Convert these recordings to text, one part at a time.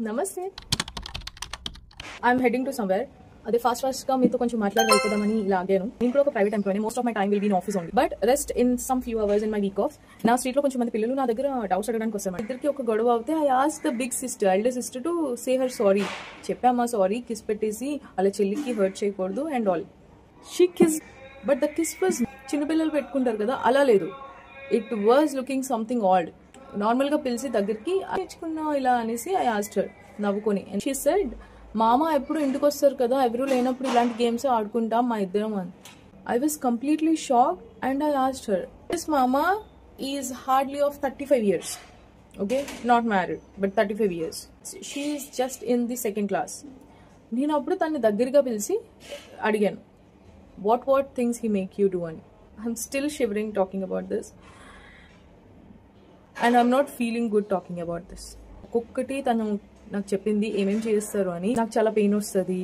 Namaste. I'm heading to somewhere. అదే fast గా మీతో కొంచెం మాట్లాడి వెళ్ళిపోదామని ఇలా ఆగాను. నేను కూడా ఒక private employee. Most of my time will be in office only, but rest in some few hours in my week off. నా స్ట్రీట్ లో కొంచెం మంది పిల్లలు నా దగ్గర డౌట్స్ అడగడానికి వస్తారు. ఇద్దరికి ఒక గొడవ అవుతే I ask the big sister, elder sister to say her sorry. చెప్పామా సారీ, కిస్ పెట్టేసి అలా చెల్లికి హర్ట్ చేయకూడదు and all. She kiss, but the kiss was చిన్నపిల్లలు పెట్టుకుంటారు కదా, అలా లేదు. It was looking something odd. Normal గా పిలిచి దగ్గరికి తెచ్చుకున్నా ఇలా అనేసి ఐ ఆస్క్డ్ హర్ నవ్వుకొని. అండ్ షీ సెడ్, మామ ఎప్పుడు ఇంటికి వస్తారు కదా, ఎవరు లేనప్పుడు ఇలాంటి గేమ్స్ ఆడుకుంటాం మా ఇద్దరం అని. I was completely shock and I asked her, this మామ is hardly of 35 years. Okay, not married but 35 years. She is just in the second class. నేను అప్పుడు తన్ని దగ్గరగా పిలిచి అడిగాను, what things he make you do అని. I'm still shivering talking about this and I'm not feeling good talking about this. ఒక్కొక్కటి తను నాకు చెప్పింది ఏమేం చేస్తారు అని. నాకు చాలా పెయిన్ వస్తుంది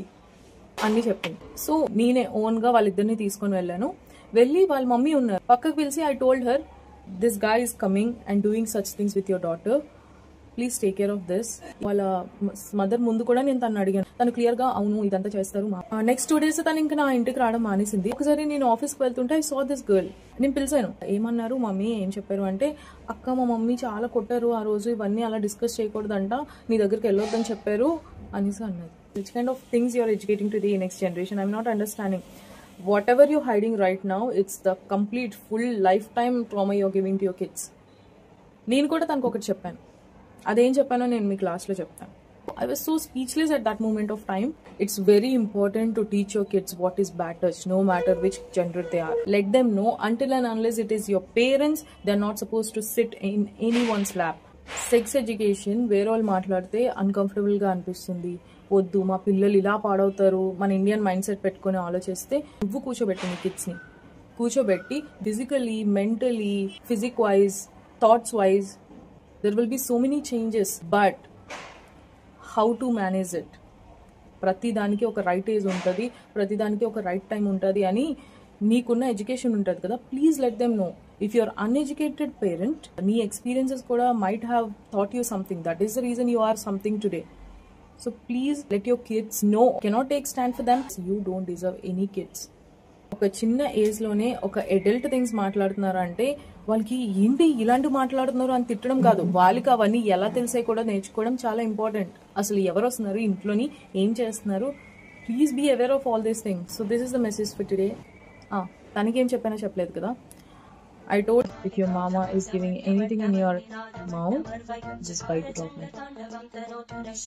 అన్ని చెప్పింది. సో నేనే ఓన్ గా వాళ్ళిద్దరిని తీసుకొని వెళ్ళాను. వెళ్ళి వాళ్ళ మమ్మీ ఉన్నారు, పక్కకు పిలిచి I told her, this guy is coming and doing such things with your daughter, please take care of this. వాళ్ళ మదర్ ముందు కూడా నేను తను అడిగాను. తను క్లియర్ గా అవును ఇదంతా చేస్తారు. నెక్స్ట్ 2 days తను ఇంకా నా ఇంటికి రావడం మానేసింది. ఒకసారి నేను ఆఫీస్కి వెళ్తుంటే ఐ సా దిస్ గర్ల్. నేను పిలిచాను, ఏమన్నారు మమ్మీ, ఏం చెప్పారు అంటే, అక్క మా మమ్మీ చాలా కొట్టారు ఆ రోజు, ఇవన్నీ అలా డిస్కస్ చేయకూడదంట, నీ దగ్గరికి వెళ్ళొద్దని చెప్పారు అనేసి అన్నది. Which kind of things you're educating to the next generation? I'm not understanding. Whatever you're hiding right now, it's the complete full lifetime trauma you're giving to your kids. నేను కూడా తనకు ఒకటి చెప్పాను, అదేం చెప్పానో నేను మీ క్లాస్లో చెప్తాను. I was so speechless at that moment of time. It's very important to teach your kids what is bad touch, no matter which gender they are. Let them know. Until and unless it is your parents, they're not supposed to sit in anyone's lap. Sex education వేరే వాళ్ళు మాట్లాడితే uncomfortable గా అనిపిస్తుంది. వద్దు, మా పిల్లలు ఇలా పాడవుతారు, మన ఇండియన్ మైండ్ సెట్ పెట్టుకుని ఆలోచిస్తే, నువ్వు కూర్చోబెట్టి నీ కిడ్స్ ని కూర్చోబెట్టి physically, mentally, physique wise, thoughts wise, there will be so many changes, but how to manage it? ప్రతి దానికి ఒక రైట్ ఏజ్ ఉంటుంది, ప్రతి దానికి ఒక రైట్ టైం ఉంటుంది అని నీకున్న ఎడ్యుకేషన్ ఉంటుంది కదా. Please let them know. If you're uneducated parent, నీ ఎక్స్పీరియన్సెస్ కూడా might have thought you something. That is the reason you are something today. So please let your kids know. Cannot take stand for them. You don't deserve any kids. ఒక చిన్న age లోనే ఒక adult things మాట్లాడుతున్నారు అంటే వాళ్ళకి ఏంటి ఇలాంటివి మాట్లాడుతున్నారు అని తిట్టడం కాదు, వాళ్ళకి అవన్నీ ఎలా తెలిసే కూడా నేర్చుకోవడం చాలా ఇంపార్టెంట్. అసలు ఎవరు వస్తున్నారు ఇంట్లోని, ఏం చేస్తున్నారు, please be aware of all these things. So this is the message for today. తనకేం చెప్పానో చెప్పలేదు కదా. I told, if your mama is giving anything in your mouth, just bite it off.